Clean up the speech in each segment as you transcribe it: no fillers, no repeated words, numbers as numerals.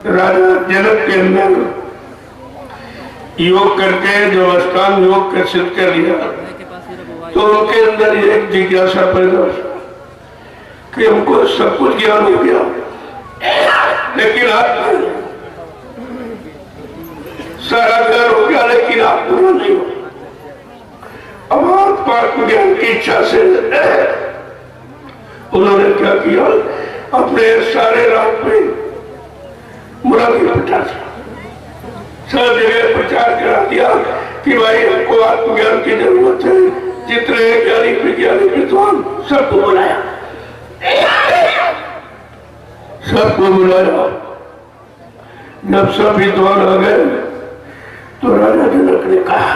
राजा जनक के अंदर योग करके जो अष्टांग योग का सिद्ध कर लिया तो उनके अंदर एक जिज्ञासा पैदा हुई कि हमको सब कुछ ज्ञान हो गया, लेकिन आज सारा ज्ञान हो गया लेकिन आप पूरा नहीं हो। अब आत्मा ज्ञान की इच्छा से उन्होंने क्या किया, अपने सारे रात में मुरादी पिटा दिया, सब जगह प्रचार करा दिया कि भाई हमको आत्मज्ञान की जरूरत है। जितने ज्ञानी विज्ञानी विद्वान सबको बुलाया, सबको बुलाया। जब सब विद्वान आ गए तो राजा जनक ने कहा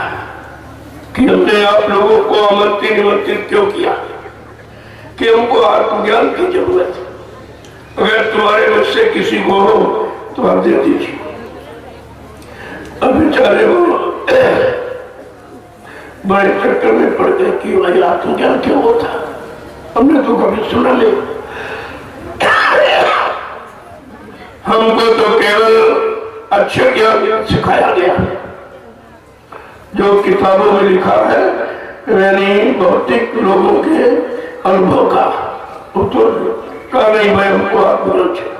कि हमने आप लोगों को आमंत्रित निमंत्रित क्यों किया कि हमको आत्मज्ञान की जरूरत है। अगर तुम्हारे में से किसी को हो तो आप दे दीजिए। अब बेचारे वो बड़े चक्कर में पड़ गए कि भाई आत्मज्ञान क्या होता, हमने तो कभी सुना नहीं, हमको तो केवल अच्छे ज्ञान सिखाया गया जो किताबों में लिखा है, यानी भौतिक लोगों के अनुभव का तो नहीं भाई हमको आत्मज्ञान चाहिए।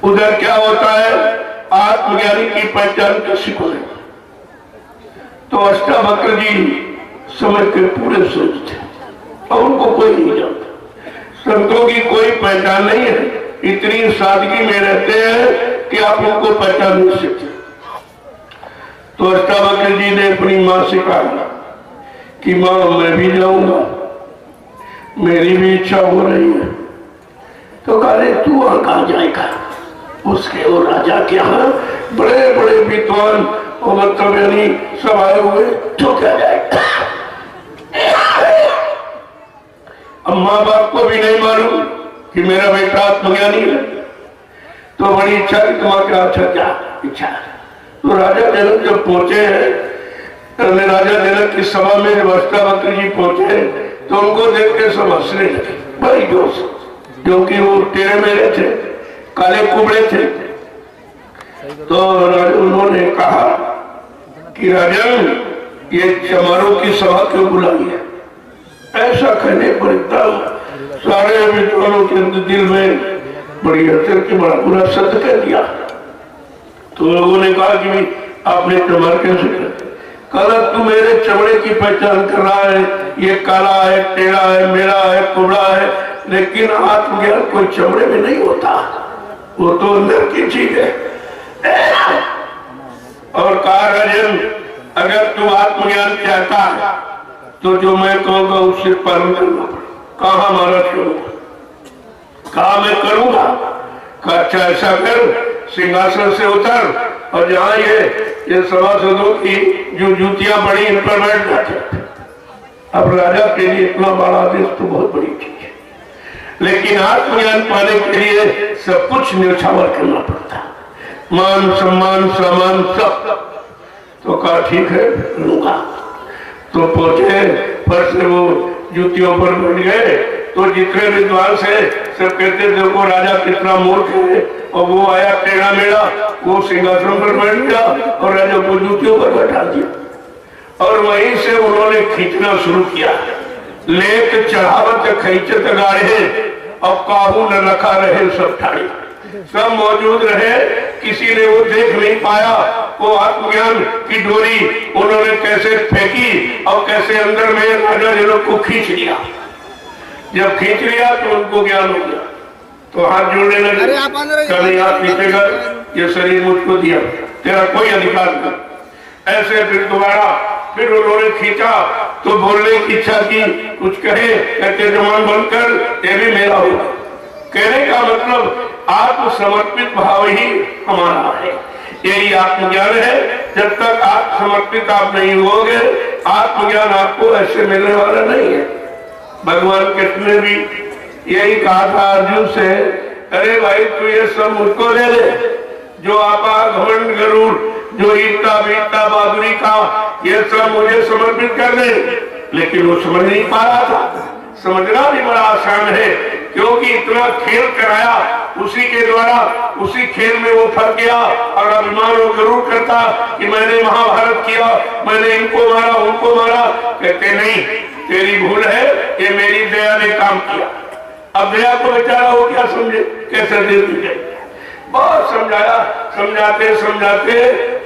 उधर क्या होता है, आत्मज्ञानी की पहचान कैसी को नहीं, तो अष्टावक्र जी समझ के पूरे सोच थे और उनको कोई नहीं जानता। संतों की कोई पहचान नहीं है, इतनी सादगी में रहते हैं कि आप उनको पहचान नहीं सकते। तो अष्टावक्र जी ने अपनी माँ से कहा कि माँ मैं भी जाऊंगा, मेरी भी इच्छा हो रही है। तो कहा तू वहां कहा जाएगा, उसके और राजा के यहाँ बड़े बड़े विद्वान और मतलब यानी सब आए हुए, तो क्या जाएगा। अब माँ बाप को भी नहीं मालूम कि मेरा बेटा आत्मज्ञानी है, तो बड़ी इच्छा कि तुम्हारे अच्छा क्या इच्छा। तो राजा जनक जब पहुंचे हैं, राजा जनक की सभा में जब अष्टावक्र जी पहुंचे तो उनको देख के सब हंसने लगे बड़ी जोर से, क्योंकि वो टेढ़े मेढ़े थे, काले कुबड़े थे। तो उन्होंने कहा कि राजन ये चमारों की सभा क्यों बुलाई है। ऐसा कहने पर एकदम सारे विद्वानों के अंदर दिल में बड़ी असर के बड़ा बुरा शब्द कह दिया। तो लोगों ने कहा कि आपने चमार कैसे कर, कल तू मेरे चमड़े की पहचान कर रहा है, ये काला है, टेढ़ा है, मेरा है, कुबड़ा है, लेकिन आत्मज्ञान कोई चमड़े में नहीं होता, वो तो अंदर की चीज है। और कहा राजन अगर तू आत्मज्ञान चाहता है तो जो मैं कहूंगा उससे पालन करना पड़ेगा। कहा हमारा छोड़ूंगा, कहा मैं करूंगा। कहा अच्छा ऐसा कर, सिंहासन से उतर और जहां ये सभासदों की जो जूतियां बड़ी इन पर बैठ जाते। अब राजा के लिए इतना बड़ा आदेश तो बहुत बड़ी चीज है, लेकिन आत्मज्ञान पाने के लिए सब कुछ न्यौछावर करना पड़ता, मान सम्मान सामान सब। तो कहा ठीक है लूंगा। तो पहुंचे, पर से वो जूतियों पर बैठ गए तो जितने विद्वान से सब कहते देखो राजा कितना मूर्ख है, और वो आया टेढ़ा मेढ़ा, वो सिंहासन पर बैठ गया और राजा को जूतियों पर बैठा दिया। और वहीं से उन्होंने खींचना शुरू किया, लेक चढ़ावत खींचत गाड़े और काबू न रखा रहे सब ठाड़े। सब मौजूद रहे, किसी ने वो देख नहीं पाया वो आत्मज्ञान की डोरी उन्होंने कैसे फेंकी और कैसे अंदर में राजा जनक को खींच लिया। जब खींच लिया तो उनको ज्ञान हो गया, तो हाथ जोड़ने लगे, कभी हाथ नीचे कर, ये शरीर मुझको दिया, तेरा कोई अधिकार नहीं। ऐसे फिर दोबारा फिर उन्होंने खींचा तो बोलने की इच्छा की, कुछ कहे, कहते जमान बनकर ये भी मेरा होगा। कहने का मतलब आत्मसमर्पित भाव ही हमारा है, यही आत्मज्ञान है। जब तक आत्मसमर्पित आप नहीं होगे आत्मज्ञान आपको ऐसे मिलने वाला नहीं है। भगवान कृष्ण ने भी यही कहा था अर्जुन से, अरे भाई तू ये सब मुझको दे दे, जो आपा घमंड गरुड़, जो ईटा बीटा बहादुरी का, ये सब मुझे समर्पित कर दे। लेकिन वो समझ नहीं पा रहा था। समझना भी बड़ा आसान है, क्योंकि इतना खेल कराया उसी के द्वारा, उसी खेल में वो फंस गया और अभिमान वो जरूर करता कि मैंने महाभारत किया, मैंने इनको मारा उनको मारा। कहते नहीं, तेरी भूल है, ये मेरी दया ने काम किया। अब दया को बेचारा वो क्या समझे, कैसे दे दी गई। बहुत समझाया, समझाते समझाते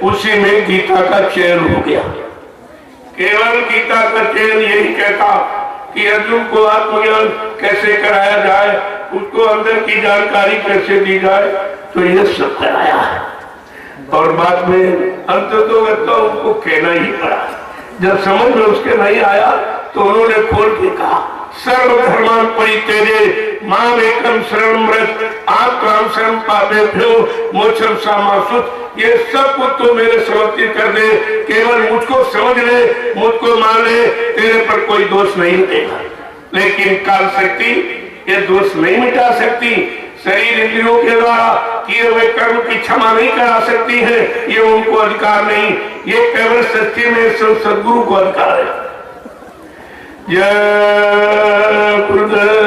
उसी में गीता का चयन हो गया। केवल गीता का चयन यही कहता कि अर्जुन को आत्मज्ञान कैसे कराया जाए, उसको अंदर की जानकारी कैसे दी जाए, तो ये सब कराया है। और बाद में अंत तो उनको कहना ही पड़ा। जब समझ में उसके नहीं आया तो उन्होंने खोल के कहा, सर्वधर्मान परित्यजे माम एकम शरणं व्रज आत्मां शरणं पापेभ्यो मोक्षं सामासुत। ये सब कुछ तो मेरे समर्पित कर दे, केवल मुझको समझ ले, मुझको मान ले, तेरे पर कोई दोष नहीं देगा। लेकिन काल शक्ति ये दोष नहीं मिटा सकती, शरीर इंद्रियों के द्वारा किए हुए कर्म की क्षमा नहीं करा सकती है, ये उनको अधिकार नहीं। ये केवल सच्चे में सदगुरु को अधिकार है। जय गुरुदेव।